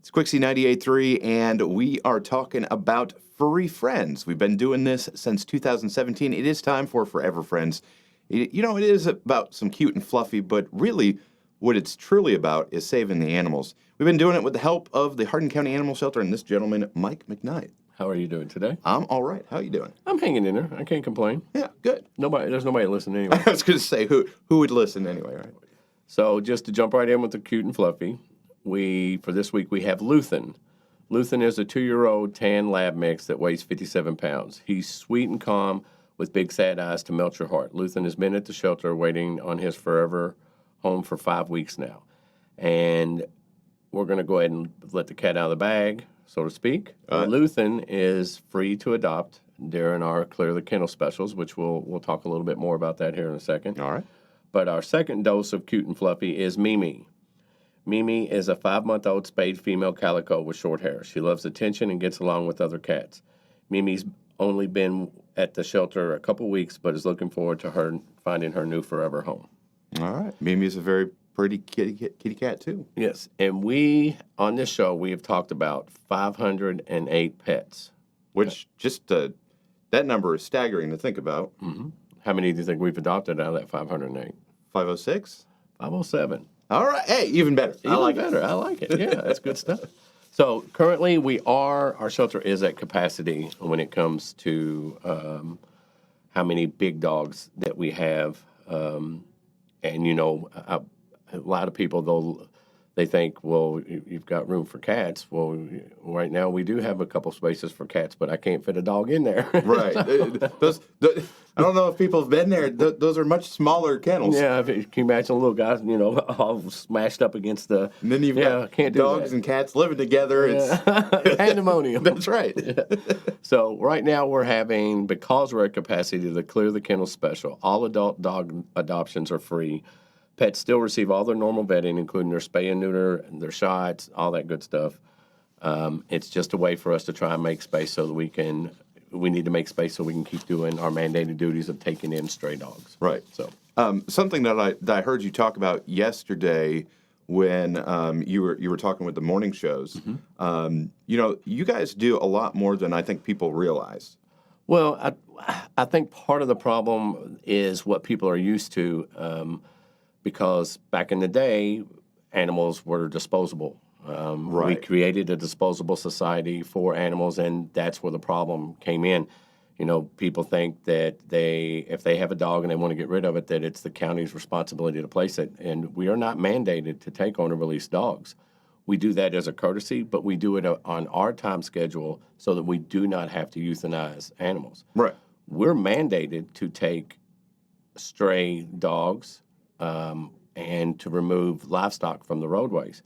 It's Quixie 98.3, and we are talking about furry friends. We've been doing this since 2017. It is time for Furever Friends. It is about some cute and fluffy, but really what it's truly about is saving the animals. We've been doing it with the help of the Hardin County Animal Shelter and this gentleman, Mike McKnight. How are you doing today? I'm all right. How are you doing? I'm hanging in there. I can't complain. Yeah, good. There's nobody listening anyway. I was going to say, who would listen anyway, right? So just to jump right in with the cute and fluffy, for this week we have Luthen. Luthen is a 2-year-old tan lab mix that weighs 57 pounds. He's sweet and calm with big sad eyes to melt your heart. Luthen has been at the shelter waiting on his forever home for 5 weeks now. And we're going to go ahead and let the cat out of the bag, so to speak. Luthen is free to adopt during our Clear the Kennel specials, which we'll talk a little bit more about that here in a second. All right. But our second dose of cute and fluffy is Mimi. Mimi is a 5-month-old spayed female calico with short hair. She loves attention and gets along with other cats. Mimi's only been at the shelter a couple weeks, but is looking forward to her finding her new forever home. All right. Mimi's a very pretty kitty cat, too. Yes, and on this show, we have talked about 508 pets. Which that number is staggering to think about. Mm-hmm. How many do you think we've adopted out of that 508? 506? 507. All right. Hey, even better. I like it. Yeah, that's good stuff. So currently our shelter is at capacity when it comes to how many big dogs that we have. And, a lot of people, they think, well, you've got room for cats. Well, right now we do have a couple spaces for cats, but I can't fit a dog in there. Right. I don't know if people have been there. Those are much smaller kennels. Yeah, can you imagine a little guy, all smashed up against the... And then you've got dogs and cats living together. Yeah. Pandemonium. That's right. Yeah. So right now because we're at capacity, the Clear the Kennel special. All adult dog adoptions are free. Pets still receive all their normal vetting, including their spay and neuter, their shots, all that good stuff. It's just a way for us to try and make space so that we need to make space so we can keep doing our mandated duties of taking in stray dogs. Right. So something that I heard you talk about yesterday when you were talking with the morning shows. Mm-hmm. You guys do a lot more than I think people realize. Well, I think part of the problem is what people are used to. Because back in the day, animals were disposable. Right. We created a disposable society for animals, and that's where the problem came in. People think that if they have a dog and they want to get rid of it, that it's the county's responsibility to place it. And we are not mandated to take on or release dogs. We do that as a courtesy, but we do it on our time schedule so that we do not have to euthanize animals. Right. We're mandated to take stray dogs, and to remove livestock from the roadways.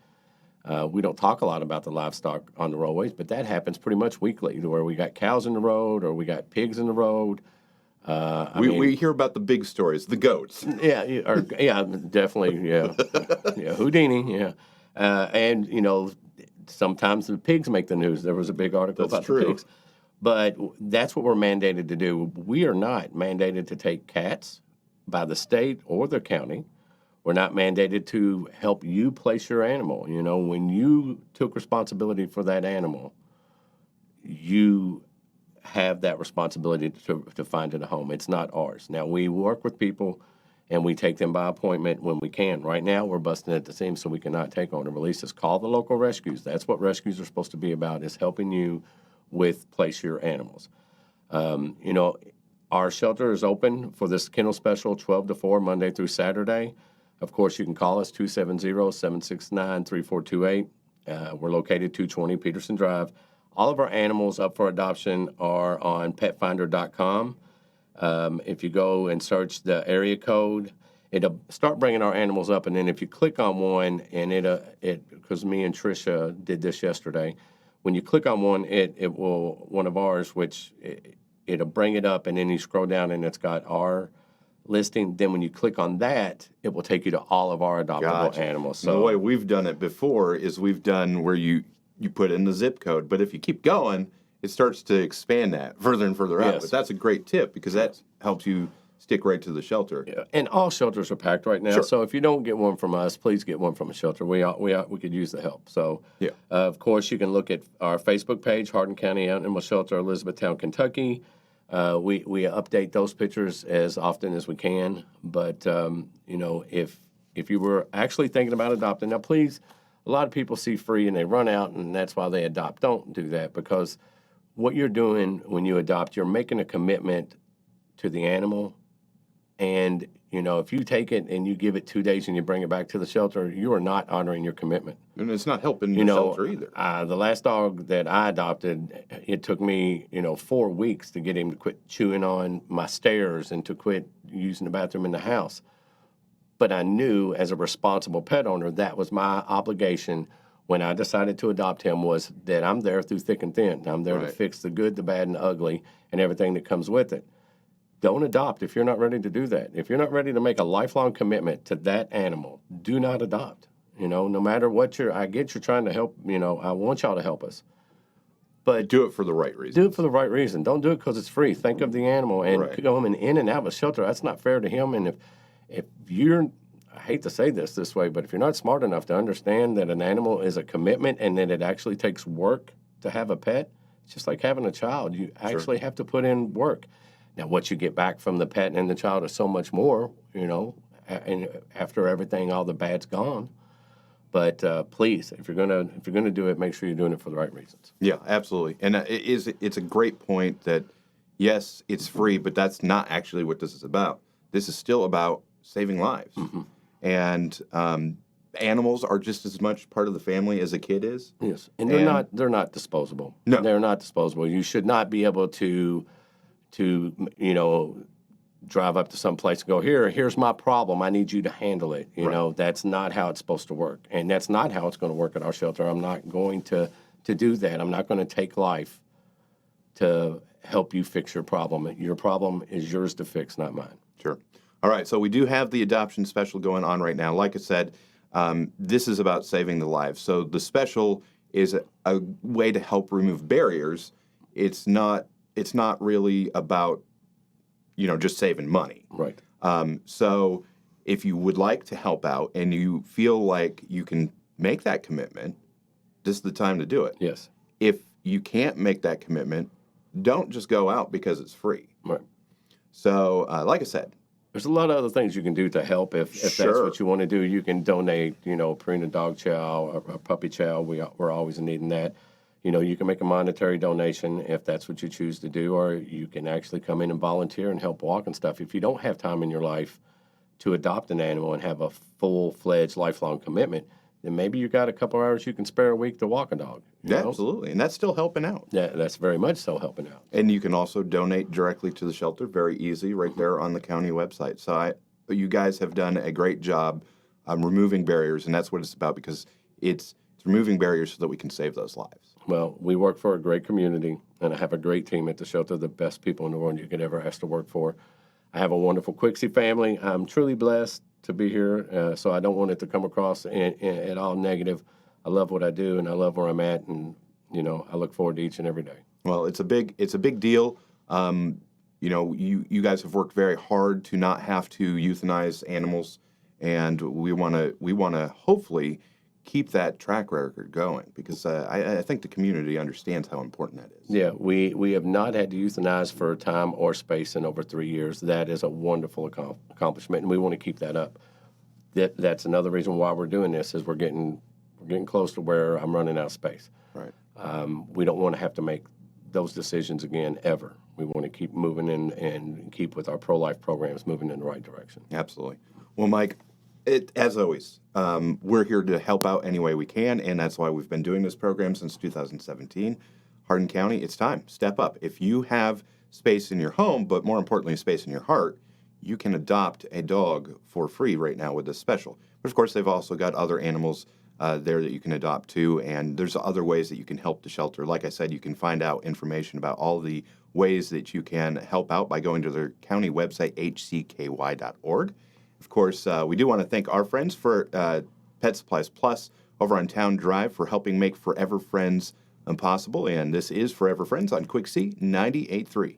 We don't talk a lot about the livestock on the roadways, but that happens pretty much weekly, where we got cows in the road or we got pigs in the road. We hear about the big stories, the goats. Yeah, definitely, yeah. Yeah, Houdini, yeah. And, sometimes the pigs make the news. There was a big article about the pigs. But that's what we're mandated to do. We are not mandated to take cats by the state or the county. We're not mandated to help you place your animal. When you took responsibility for that animal, you have that responsibility to find it a home. It's not ours. Now, we work with people, and we take them by appointment when we can. Right now, we're busting at the seams, so we cannot take on the releases. Call the local rescues. That's what rescues are supposed to be about, is helping you with place your animals. Our shelter is open for this kennel special 12 to 4, Monday through Saturday. Of course, you can call us 270-769-3428. We're located 220 Peterson Drive. All of our animals up for adoption are on petfinder.com. If you go and search the area code, it'll start bringing our animals up. And then if you click on one, and because me and Tricia did this yesterday, when you click on one, one of ours, which it'll bring it up, and then you scroll down and it's got our listing. Then when you click on that, it will take you to all of our adoptable animals. So the way we've done it before is we've done where you put in the zip code, but if you keep going, it starts to expand that further and further out. Yes. But that's a great tip because that helps you stick right to the shelter. Yeah. And all shelters are packed right now. Sure. So if you don't get one from us, please get one from a shelter. We could use the help. So, Yeah. Of course, you can look at our Facebook page, Hardin County Animal Shelter, Elizabethtown, Kentucky. We update those pictures as often as we can. But if you were actually thinking about adopting, now please, a lot of people see free and they run out, and that's why they adopt. Don't do that, because what you're doing when you adopt, you're making a commitment to the animal. And, if you take it and you give it 2 days and you bring it back to the shelter, you are not honoring your commitment. And it's not helping the shelter either. The last dog that I adopted, it took me, 4 weeks to get him to quit chewing on my stairs and to quit using the bathroom in the house. But I knew as a responsible pet owner, that was my obligation when I decided to adopt him, was that I'm there through thick and thin. I'm there to fix the good, the bad, and the ugly, and everything that comes with it. Don't adopt if you're not ready to do that. If you're not ready to make a lifelong commitment to that animal, do not adopt. No matter what I get you're trying to help, I want y'all to help us. But do it for the right reason. Do it for the right reason. Don't do it because it's free. Think of the animal and go home in and out of a shelter. That's not fair to him. And if you're, I hate to say this way, but if you're not smart enough to understand that an animal is a commitment and that it actually takes work to have a pet, it's just like having a child. You actually have to put in work. Now, what you get back from the pet and the child is so much more, and after everything, all the bad's gone. But please, if you're gonna do it, make sure you're doing it for the right reasons. Yeah, absolutely. And it's a great point that yes, it's free, but that's not actually what this is about. This is still about saving lives, and animals are just as much part of the family as a kid is. Yes, and they're not disposable. No, they're not disposable. You should not be able to drive up to some place and go, here's my problem. I need you to handle it. That's not how it's supposed to work. And that's not how it's going to work at our shelter. I'm not going to do that. I'm not going to take life to help you fix your problem. Your problem is yours to fix, not mine. Sure. All right. So we do have the adoption special going on right now. Like I said, this is about saving the lives. So the special is a way to help remove barriers. It's not really about, just saving money. Right. So if you would like to help out and you feel like you can make that commitment, this is the time to do it. Yes. If you can't make that commitment, don't just go out because it's free. Right. So, like I said, there's a lot of other things you can do to help if that's what you want to do. You can donate, Purina dog chow, a puppy chow. We're always needing that. You can make a monetary donation if that's what you choose to do, or you can actually come in and volunteer and help walk and stuff. If you don't have time in your life to adopt an animal and have a full-fledged lifelong commitment, then maybe you got a couple hours you can spare a week to walk a dog. Yeah, absolutely. And that's still helping out. Yeah, that's very much so helping out. And you can also donate directly to the shelter. Very easy right there on the county website. So you guys have done a great job removing barriers, and that's what it's about, because it's removing barriers so that we can save those lives. Well, we work for a great community, and I have a great team at the shelter, the best people in the world you could ever ask to work for. I have a wonderful Quixie family. I'm truly blessed to be here, so I don't want it to come across at all negative. I love what I do, and I love where I'm at, and I look forward to each and every day. Well, it's a big deal. You guys have worked very hard to not have to euthanize animals, and we want to hopefully keep that track record going, because I think the community understands how important that is. Yeah, we have not had to euthanize for time or space in over 3 years. That is a wonderful accomplishment, and we want to keep that up. That's another reason why we're doing this, is we're getting close to where I'm running out of space. Right. We don't want to have to make those decisions again ever. We want to keep moving and keep with our pro-life programs moving in the right direction. Absolutely. Well, Mike, as always, we're here to help out any way we can, and that's why we've been doing this program since 2017. Hardin County, it's time. Step up. If you have space in your home, but more importantly, space in your heart, you can adopt a dog for free right now with this special. But of course, they've also got other animals there that you can adopt too, and there's other ways that you can help the shelter. Like I said, you can find out information about all the ways that you can help out by going to their county website, hcky.org. Of course, we do want to thank our friends for Pet Supplies Plus over on Towne Drive for helping make Furever Friends possible. And this is Furever Friends on Quixie 98.3.